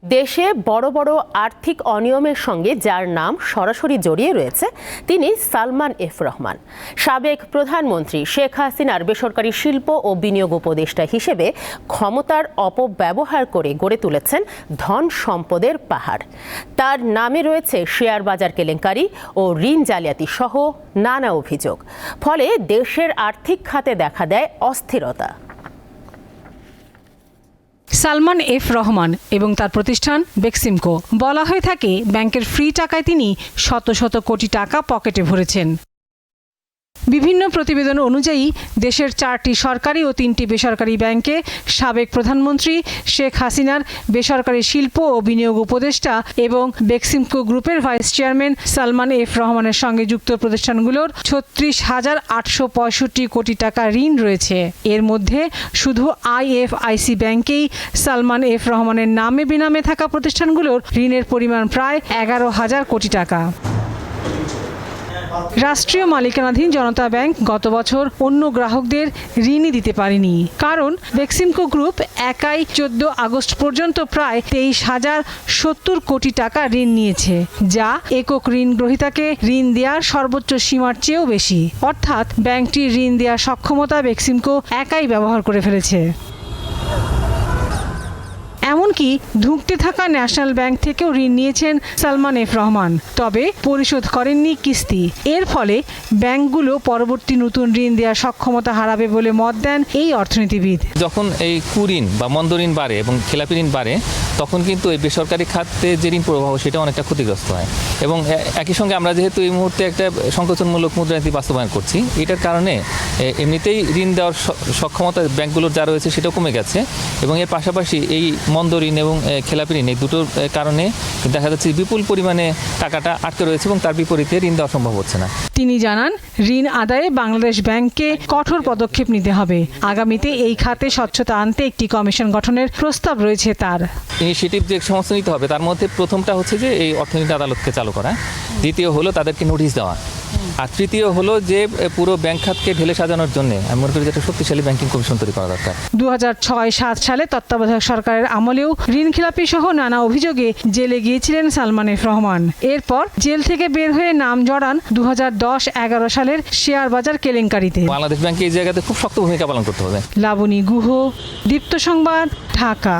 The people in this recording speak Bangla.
দেশে বড় বড় আর্থিক অনিয়মের সঙ্গে যার নাম সরাসরি জড়িয়ে রয়েছে তিনি সালমান এফ রহমান। সাবেক প্রধানমন্ত্রী শেখ হাসিনার বেসরকারি শিল্প ও বিনিয়োগ উপদেষ্টা হিসেবে ক্ষমতার অপব্যবহার করে গড়ে তুলেছেন ধন সম্পদের পাহাড়। তার নামে রয়েছে শেয়ার বাজার কেলেঙ্কারি ও ঋণ জালিয়াতি সহ নানা অভিযোগ। ফলে দেশের আর্থিক খাতে দেখা দেয় অস্থিরতা। সালমান এফ রহমান এবং তার প্রতিষ্ঠান বেক্সিমকো, বলা হয়ে থাকে ব্যাংকের ফ্রি টাকায় তিনি শত শত কোটি টাকা পকেটে ভরেছেন। বিভিন্ন প্রতিবেদন অনুযায়ী দেশের 4টি সরকারি ও 3টি বেসরকারি ব্যাংকে সাবেক প্রধানমন্ত্রী শেখ হাসিনার বেসরকারি শিল্প ও বিনিয়োগ উপদেষ্টা এবং বেক্সিমকো গ্রুপের ভাইস চেয়ারম্যান সালমান এফ রহমানের সঙ্গে যুক্ত প্রতিষ্ঠানগুলোর 36,865 কোটি টাকা ঋণ রয়েছে। এর মধ্যে শুধু আইএফআইসি ব্যাংকেই সালমান এফ রহমানের নামে বেনামে থাকা প্রতিষ্ঠানগুলোর ঋণের পরিমাণ প্রায় 11,000 কোটি টাকা। রাষ্ট্রীয় মালিকানাধীন জনতা ব্যাংক গত বছর অন্য গ্রাহকদের ঋণই দিতে পারেনি, কারণ বেক্সিমকো গ্রুপ একাই 14 আগস্ট পর্যন্ত প্রায় 23,070 কোটি টাকা ঋণ নিয়েছে, যা একক ঋণ গ্রহীতাকে ঋণ দেওয়ার সর্বোচ্চ সীমার চেয়েও বেশি। অর্থাৎ ব্যাংকটির ঋণ দেওয়ার সক্ষমতা বেক্সিমকো একাই ব্যবহার করে ফেলেছে। এমনকি ধুঁকতে থাকা ন্যাশনাল ব্যাংক থেকেও ঋণ নিয়েছেন সালমান এফ রহমান, তবে পরিশোধ করেননি কিস্তি। এর ফলে ব্যাংকগুলো পরবর্তী নতুন ঋণ দেওয়ার সক্ষমতা হারাবে বলে মত দেন এই অর্থনীতিবিদ। যখন এই কুঋণ বা মন্দ ঋণ বাড়ে এবং খেলাপি ঋণ বাড়ে, তখন কিন্তু এই বেসরকারি খাতে যে ঋণ প্রবাহ সেটা অনেকটা ক্ষতিগ্রস্ত হয়। এবং একই সঙ্গে আমরা যেহেতু এই মুহূর্তে একটা সংকোচনমূলক মুদ্রানীতি বাস্তবায়ন করছি, এটার কারণে এমনিতেই ঋণ দেওয়ার সক্ষমতা ব্যাংকগুলোর যা রয়েছে সেটাও কমে গেছে। এবং এর পাশাপাশি এই মন্দ ঋণ এবং খেলাপি ঋণ এই দুটোর কারণে দেখা যাচ্ছে বিপুল পরিমাণে টাকাটা আটকে রয়েছে এবং তার বিপরীতে ঋণ দেওয়া সম্ভব হচ্ছে না। তিনি জানান, ঋণ আদায়ে বাংলাদেশ ব্যাংককে কঠোর পদক্ষেপ নিতে হবে। আগামীতে এই খাতে স্বচ্ছতা আনতে একটি কমিশন গঠনের প্রস্তাব রয়েছে তার। ইনিশিয়েটিভ যে সমস্ত নিতে হবে, তার মধ্যে প্রথমটা হচ্ছে যে এই অর্থনীতি আদালতকে চালু করা, দ্বিতীয় হলো তাদেরকে নোটিশ দেওয়া, আর তৃতীয় হলো যে পুরো ব্যাংক খাতকে ঢেলে সাজানোর জন্য আমি মনে করি যে একটা শক্তিশালী ব্যাংকিং কমিশন তৈরি করা দরকার। 2006-07 সালে তত্ত্বাবধায়ক সরকারের আমলেও ঋণ খেলাপি সহ নানা অভিযোগে জেলে গিয়েছিলেন সালমান এফ রহমান। এরপর জেল থেকে বের হয়ে নাম জড়ান 2010-11 সালের শেয়ার বাজার কেলেঙ্কারিতে। বাংলাদেশ ব্যাংকে এই জায়গাতে খুব শক্ত ভূমিকা পালন করতে হবে। লাবণী গুহ, দীপ্ত সংবাদ, ঢাকা।